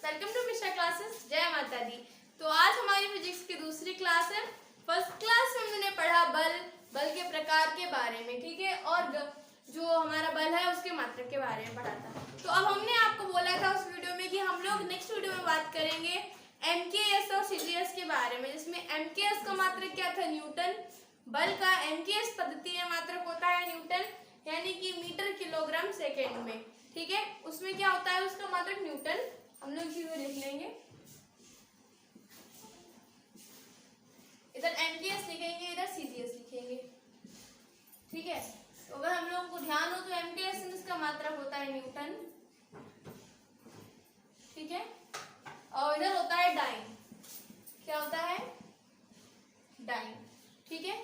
Welcome to Mishra classes. जय माता दी। तो आज हमारी फिजिक्स की दूसरी क्लास है। फर्स्ट क्लास में हमने पढ़ा बल के प्रकार के बारे में, ठीक है, और जो हमारा बल है उसके मात्रक के बारे में पढ़ा था। तो अब हमने आपको बोला था उस वीडियो में कि हम लोग नेक्स्ट वीडियो में बात करेंगे एमकेएस और सीजीएस के बारे में, जिसमें एमकेएस का मात्रक क्या था, न्यूटन। बल का एमकेएस पद्धति में मात्रक होता है न्यूटन, यानी कि मीटर किलोग्राम सेकेंड में, ठीक है। उसमें क्या होता है, उसका मात्रक न्यूटन। हम लोग इसे लिख लेंगे, इधर एमकेएस लिखेंगे, इधर सीजीएस लिखेंगे, ठीक है। तो अगर हम लोगों को ध्यान हो तो एमकेएस में इसका मात्रक होता है न्यूटन, ठीक है, और इधर होता है डाइन। क्या होता है, डाइन, ठीक है।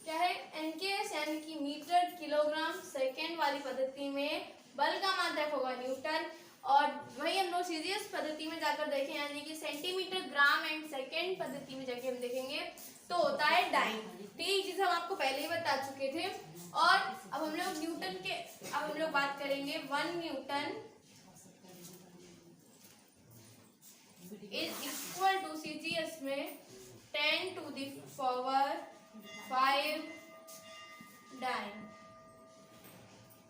क्या है, एमकेएस यानी कि मीटर किलोग्राम सेकेंड वाली पद्धति में बल का मात्रक होगा न्यूटन, और वही हम लोग सीजीएस पद्धति में जाकर देखें, यानी कि सेंटीमीटर ग्राम एंड सेकेंड पद्धति में जाके हम देखेंगे तो होता है डाइन। ठीक, चीज हम आपको पहले ही बता चुके थे। और अब हम लोग न्यूटन के, अब हम लोग बात करेंगे 1 newton is equal to CGS में 10 to the power 5 डाइन,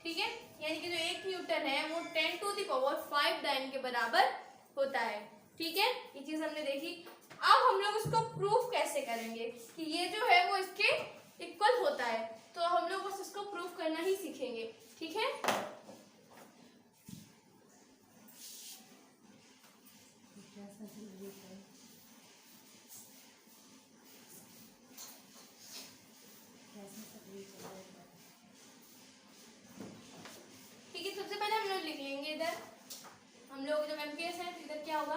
ठीक है। यानी कि जो 1 न्यूटन है वो 10 to the power 5 डाइन के बराबर होता है, ठीक है। ये चीज हमने देखी। अब हम लोग उसको प्रूफ कैसे करेंगे कि ये जो है वो इसके इक्वल होता है, तो हम लोग बस इसको प्रूफ करना ही सीखेंगे, ठीक है। सबसे पहले हम लोग लिख लेंगे, इधर हम लोग जब एमकेएस है तो इधर क्या होगा,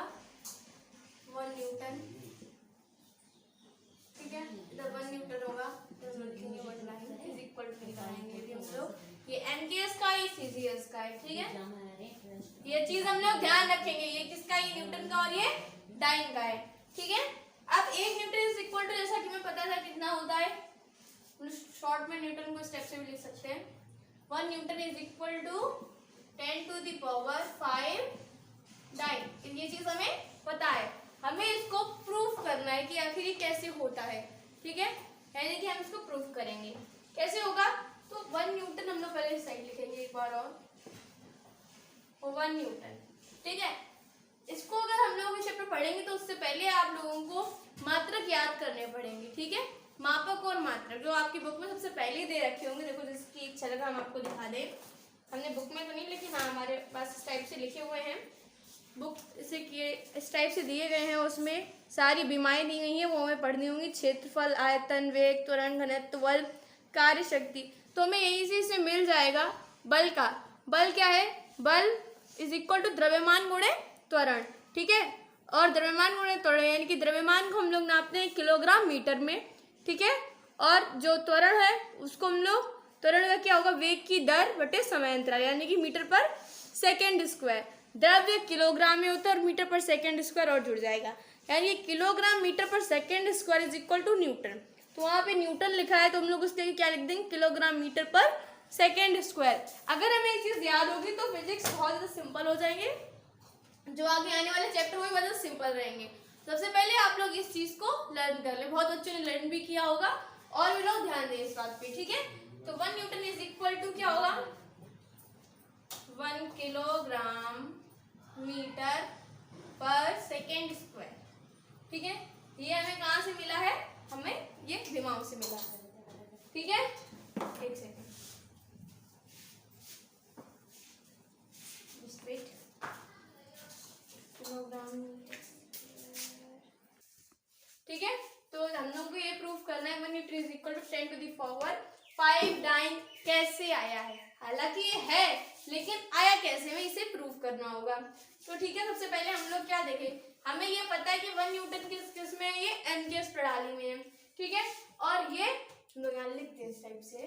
1 न्यूटन, ठीक है। इधर 1 न्यूटन होगा, इधर लिखेंगे 1 डाइन इज इक्वल टू लिखाएंगे भी हम लोग। ये एमकेएस का, ये सीजीएस का है, ठीक है। ये चीज हम लोग ध्यान रखेंगे, ये किसका, ये न्यूटन का और ये डाइन का है, ठीक है। अब 1 न्यूटन इज इक्वल टू, जैसा कि मैं पता था कितना होता है, शॉर्ट में न्यूटन को स्टेप से भी लिख सकते हैं। 1 newton is equal to 10 to the power 5 dyne. ये चीज हमें पता है, हमें इसको प्रूफ करना है कि आखिर ये कैसे होता है, ठीक है। यानी कि हम इसको प्रूफ करेंगे, कैसे होगा। तो 1 न्यूटन हम लोग पहले साइड लिखेंगे एक बार, और 1 न्यूटन, ठीक है। इसको अगर हम लोग इस चैप्टर पढ़ेंगे तो उससे पहले आप लोगों को मात्रक याद करने पड़ेंगे, ठीक है। मापक और मात्रक जो आपकी बुक में सबसे पहले दे रखे होंगे, देखो जिसकी एक झलक हम आपको दिखा दें। हमने बुक में तो नहीं लिखे, हाँ हमारे पास इस टाइप से लिखे हुए हैं, बुक इसे किए इस टाइप से दिए गए हैं, उसमें सारी बीमाएं दी गई हैं, वो हमें पढ़नी होंगी। क्षेत्रफल, आयतन, वेग, त्वरण, घनत्व, बल, कार्य शक्ति, तो हमें यही से इसमें मिल जाएगा बल का। बल क्या है, बल इज इक्वल टू द्रव्यमान गुणे त्वरण, ठीक है। और द्रव्यमान गुणे त्वरण यानी कि द्रव्यमान को हम लोग नापते हैं किलोग्राम मीटर में, ठीक है। और जो त्वरण है उसको हम लोग, त्वरण का क्या होगा, वेग की दर बटे समय अंतराल, यानी कि मीटर पर सेकेंड स्क्वायर। द्रव्य किलोग्राम में होता है और मीटर पर सेकेंड स्क्वायर और जुड़ जाएगा, यानी kilogram metre per second square is equal to newton. तो वहाँ पे न्यूटन लिखा है तो हम लोग उसके क्या लिख देंगे, kilogram metre per second square. अगर हमें ये चीज याद होगी तो फिजिक्स बहुत ज्यादा सिंपल हो जाएंगे, जो आगे आने वाले चैप्टर वो भी बहुत सिंपल रहेंगे। सबसे पहले आप लोग इस चीज को लर्न कर ले, बहुत बच्चों ने लर्न भी किया होगा, और भी लोग ध्यान दें इस बात पे, ठीक है। तो 1 न्यूटन इज इक्वल टू क्या होगा, 1 kilogram metre per second square, ठीक है। ये हमें कहाँ से मिला है, हमें ये दिमाग से मिला है, ठीक है। एक सेकेंड, किलोग्राम, ठीक है। तो हम लोग को ये प्रूफ करना है 1 newton is equal to 10 to the power 5 dyne कैसे आया है। हालांकि ये है, लेकिन आया कैसे, में इसे प्रूफ करना होगा। तो ठीक है, सबसे पहले हम लोग क्या देखें, हमें ये पता है कि 1 न्यूटन किस में है, ये एमकेएस प्रणाली में है, ठीक है। और ये हम लोग यहाँ लिखते हैं इस टाइप से,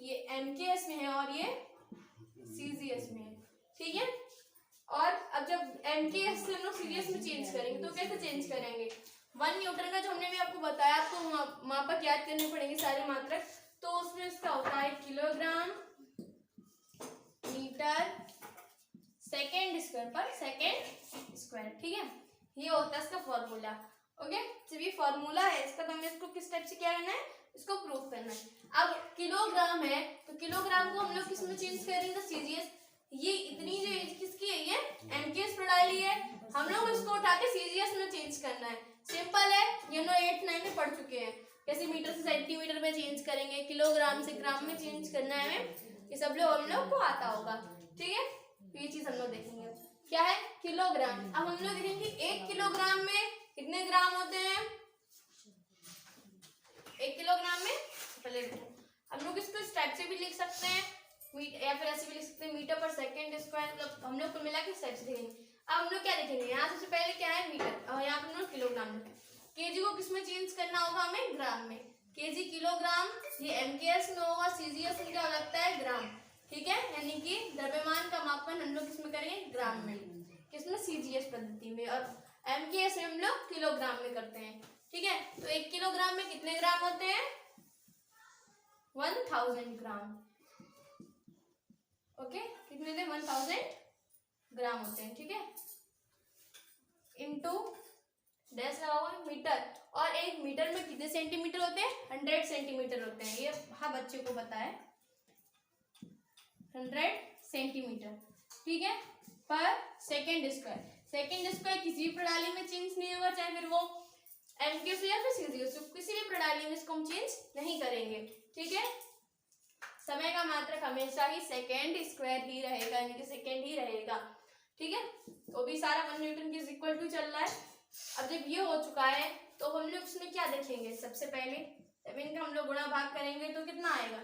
ये एमकेएस में है और ये सीजीएस में है, ठीक है। और अब जब एमकेएस से हम लोग सीजीएस में चेंज करेंगे तो कैसे चेंज करेंगे, 1 न्यूटन का जो हमने भी आपको बताया, आपको मापक याद करने पड़ेंगे सारे मात्रक। तो उसमें इसका होता है किलोग्राम मीटर सेकेंड स्क्वायर पर सेकेंड स्क्वायर, ठीक है। ये होता है इसका फॉर्मूला। ओके, जब ये फॉर्मूला है इसका तो हमें इसको किस टाइप से क्या करना है, इसको प्रूव करना है। अब किलोग्राम है तो किलोग्राम को हम लोग किस में चेंज करेंगे, सीजीएस। ये इतनी जो किसकी है, ये एमकेएस प्रणाली है, हम लोग इसको उठा के सीजीएस में चेंज करना है। सिंपल है, ये 8 9 में पढ़ चुके हैं, कैसे मीटर से सेंटीमीटर में चेंज करेंगे, किलोग्राम से ग्राम में चेंज करना है हमें, ये सब लोग हम लोग को आता होगा, ठीक है। तो ये चीज हम लोग देखेंगे क्या है, किलोग्राम। अब हम लोग देखेंगे 1 किलोग्राम में कितने ग्राम होते हैं। 1 किलोग्राम में पहले हम लोग इसको इस टाइप से भी लिख सकते हैं, या फिर ऐसे भी लिख सकते हैं, मीटर पर सेकंड स्क्वायर, मतलब हम लोग को मिला के इस टाइप से देखेंगे। अब हम लोग क्या देखेंगे, यहाँ सबसे पहले क्या है मीटर, और यहाँ पर हम लोग किलोग्राम लिखें। केजी को किस में चेंज करना होगा हमें, ग्राम में। केजी किलोग्राम, ये एमकेएस में होगा, सीजीएस में क्या लगता है, ग्राम, ठीक है। यानी कि द्रव्यमान का मापन हम लोग किसमें करेंगे, ग्राम में, किसमें, सीजीएस पद्धति में, और एमकेएस में हम लोग किलोग्राम में करते हैं, ठीक है। तो 1 किलोग्राम में कितने ग्राम होते हैं, 1000 ग्राम। ओके, कितने थे, 1000 ग्राम होते हैं, ठीक है। इनटू डैश लगा हुआ है मीटर, और एक मीटर में कितने सेंटीमीटर होते हैं, 100 सेंटीमीटर होते हैं। ये हाँ बच्चे को पता है, 100 सेंटीमीटर, ठीक है, पर सेकेंड स्क्वायर। सेकेंड स्क्वायर किसी भी प्रणाली में चेंज नहीं होगा, चाहे फिर वो एमकेएस या फिर सीजीएस, किसी भी प्रणाली में इसको हम चेंज नहीं करेंगे, ठीक है। समय का मात्रक हमेशा ही सेकेंड स्क्वायर ही रहेगा, यानी कि सेकेंड ही रहेगा, ठीक है। तो भी सारा 1 न्यूटन के इक्वल टू चल रहा है। अब जब ये हो चुका है तो हम लोग इसमें क्या देखेंगे, सबसे पहले जब इनका हम लोग गुणा भाग करेंगे तो कितना आएगा,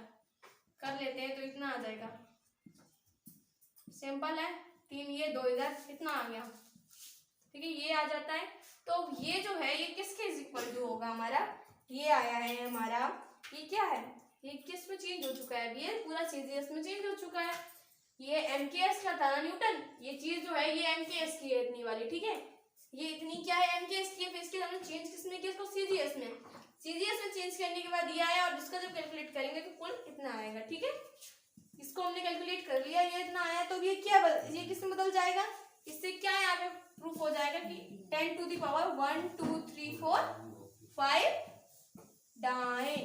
कर लेते हैं, तो इतना आ जाएगा, सिंपल है, 3 ये 2 इधर, कितना आ गया, ठीक है, ये आ जाता है। तो ये जो है ये किसके इक्वल टू होगा हमारा, ये आया है हमारा, ये क्या है, ये किस में चेंज हो चुका है, ये पूरा सीजीएस में चेंज हो चुका है। ये एमकेएस का था ना न्यूटन, ये चीज जो है ये एमकेएस की है इतनी वाली, ठीक है, ये इतनी क्या है, एमकेएस की है, फिर इसके हमने चेंज किसमें किया, इसको सीजीएस में। सीजीएस में चेंज करने के बाद ये आया, और इसका जब कैलकुलेट करेंगे तो कुल इतना आएगा, ठीक है। इसको हमने कैलकुलेट कर लिया, ये इतना आया, तो ये क्या ये किसमें बदल जाएगा, इससे क्या यहाँ पे प्रूफ हो जाएगा कि 10 to the power 1 2 3 4 5 dyne,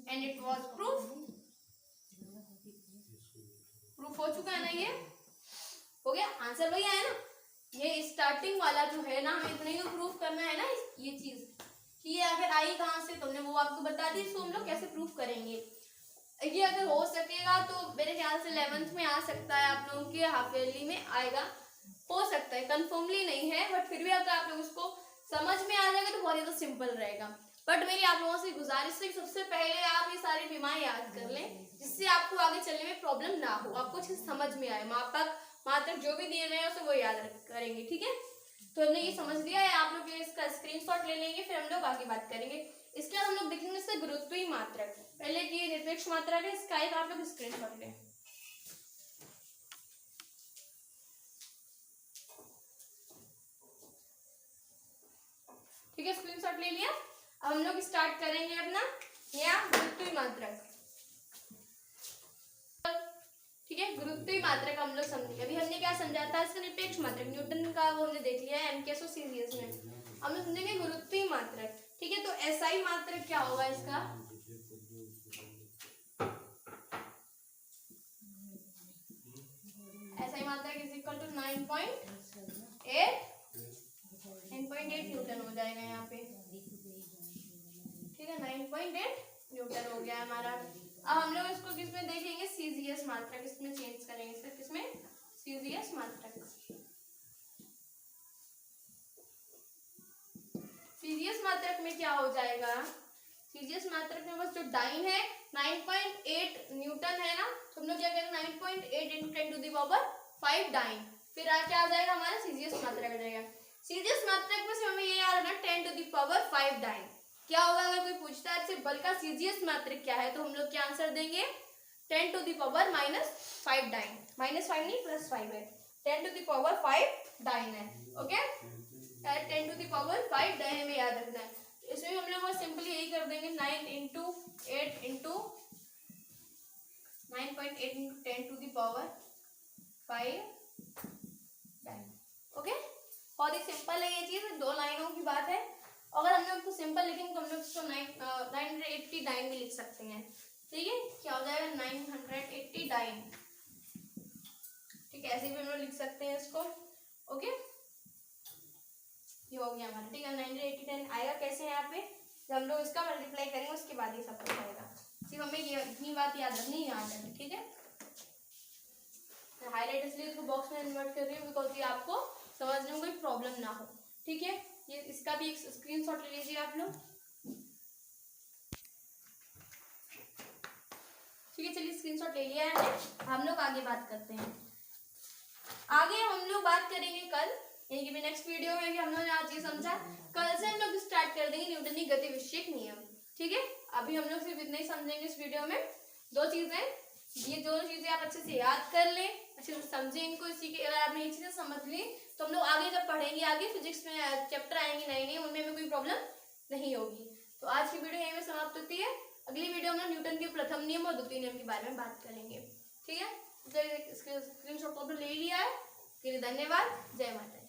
and it was proof हो चुका है ना, ये हो गया, आंसर वही आया ना। ये स्टार्टिंग वाला जो है ना, हमें इतना ही प्रूफ करना है ना, ये चीज कि ये अगर आई कहाँ से, तुमने वो आपको बता दी, इसको हम लोग कैसे प्रूफ करेंगे। ये अगर हो सकेगा तो मेरे ख्याल से 11th में आ सकता है, आप लोगों के हाफ ईयरली में आएगा, हो सकता है, कंफर्मली नहीं है, बट फिर भी अगर आप लोग उसको समझ में आ जाएगा तो बहुत ज़्यादा सिंपल रहेगा। बट मेरी आप लोगों से गुजारिश है, सबसे पहले आप ये सारी बीमारी याद कर लें, जिससे आपको आगे चलने में प्रॉब्लम ना हो, आपको अच्छे समझ में आए, मापक मात्रक जो भी दिए गए हैं उसे वो याद करेंगे, ठीक है। तो हमने ये समझ लिया है, आप लोग इसका स्क्रीनशॉट ले लेंगे, फिर हम लोग आगे बात करेंगे। इसके बाद हम लोग देखेंगे इसका गुरुत्वीय मात्रक, पहले की निरपेक्ष मात्रक है, इसका एक आप लोग स्क्रीनशॉट लें। ठीक है, स्क्रीनशॉट ले लिया। अब हम लोग स्टार्ट करेंगे अपना यह गुरुत्वीय मात्रक, ठीक है। गुरुत्वीय मात्रक हम लोग समझेंगे, अभी हमने क्या समझा था, इसका निरपेक्ष मात्रक न्यूटन का वो हमने देख लिया है, एमकेएस और सीजीएस में। हम लोग समझेंगे गुरुत्वीय मात्रक, ठीक है। तो एसआई मात्रक क्या होगा इसका, एसआई मात्रक इज इक्वल टू 9.8 न्यूटन हो जाएगा यहाँ पे, ठीक है, 9.8 न्यूटन हो गया हमारा। अब हम लोग इसको किसमें देखेंगे, सीजीएस मात्रक, इसमें चेंज करेंगे, इसका किसमें, सीजीएस मात्रक। सीजीएस मात्रक में क्या हो जाएगा, सीजीएस मात्रक में बस जो डाइन है 9.8 न्यूटन है ना, तो हम लोग क्या करेंगे 9.8 × 10 टू द पावर 5 डाइन, फिर क्या आ जाएगा हमारा सीजीएस मात्रक आ जाएगा। सीजीएस मात्रक में से हमें ये याद रखना 10 टू द पावर 5 डाइन। क्या होगा अगर कोई पूछता है आपसे बल का सीजीएस मात्रक क्या है, तो हम लोग क्या आंसर देंगे, 10 टू द पावर -5 डाइन, -5 नहीं +5 है, 10 टू द पावर 5 डाइन है, okay. 10 to the power 5 dyne में याद रखना है। इसमें हम लोग सिंपली यही कर देंगे, 9 × 8 × 9.8 × 10 to the power 5 dyne, okay. बहुत ही सिंपल है ये चीज, 2 लाइनों की बात है। अगर हम लोग इसको सिंपल लिखेंगे तो हम लोग इसको 989 भी लिख सकते हैं। ठीक है, क्या हो जाएगा 989। ठीक है, ऐसे भी हम लोग लिख सकते हैं इसको। ओके, ये हो गया हमारा। ठीक है, 989 आएगा कैसे यहाँ पे, जब हम लोग इसका मल्टीप्लाई करेंगे उसके बाद ये सब कुछ आएगा। सिर्फ हमें ये इतनी बात याद रखनी है यहाँ पे। ठीक है, हाईलाइट इसलिए इसको बॉक्स में इन्वर्ट कर रही हूँ बिकॉज ये आपको समझने में कोई प्रॉब्लम ना हो। ठीक है, ये इसका भी एक स्क्रीनशॉट ले लीजिए आप लोग। ठीक है, चलिए स्क्रीनशॉट ले लिया है, हम लोग आगे बात करते हैं। आगे हम लोग बात करेंगे कल, यानी कि नेक्स्ट वीडियो में, कि हम लोग आज ये समझा, कल से हम लोग स्टार्ट कर देंगे न्यूटन की गतिविषयक नियम। ठीक है, अभी हम लोग सिर्फ इतना ही समझेंगे इस वीडियो में। 2 चीजें, ये 2 चीजें आप अच्छे से याद कर लें, अच्छे से समझें इनको। इसी के अगर आपने ये चीजें समझ ली तो हम लोग आगे जब पढ़ेंगे, आगे फिजिक्स में चैप्टर आएंगे नए नए, उनमें हमें कोई प्रॉब्लम नहीं होगी। तो आज की वीडियो यहीं में समाप्त होती है। अगली वीडियो में न्यूटन के प्रथम नियम और द्वितीय नियम के बारे में बात करेंगे। ठीक है, स्क्रीनशॉट ले लिया है। धन्यवाद, जय माता दी।